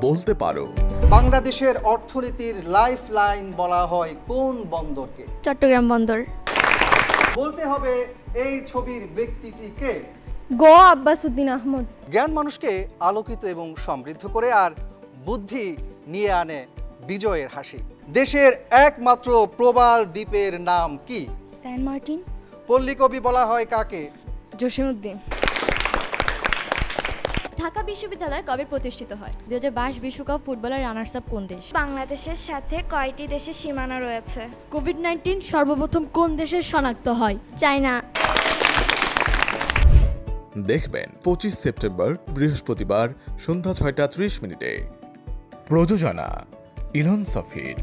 বলতে পারো। বাংলাদেশের অর্থনীতির লাইফলাইন বলা হয় কোন বন্দরকে? চট্টগ্রাম বন্দর। বলতে হবে এই ছবির ব্যক্তিটি কে? গো আব্বাস উদ্দিন আহমদ। জ্ঞান মানুষকে আলোকিত এবং সমৃদ্ধ করে, আর বুদ্ধি নিয়ে আনে বিজয়ের হাসি। দেশের একমাত্র প্রবাল দ্বীপের নাম কি? Saint Martin. পল্লীকবি বলা হয় কাকে? জসিমউদ্দিন। ঢাকা বিশ্ববিদ্যালয় কবে প্রতিষ্ঠিত হয়? 2022 বিশ্বকাপ ফুটবলের রানার্স আপ কোন দেশ? বাংলাদেশের সাথে কয়টি দেশের সীমানা রয়েছে? কোভিড-19 সর্বপ্রথম কোন দেশে শনাক্ত হয়? চায়না। দেখবেন 25 সেপ্টেম্বর বৃহস্পতিবার সন্ধ্যা 6টা 30 মিনিটে। প্রযোজনা ইলন সফির।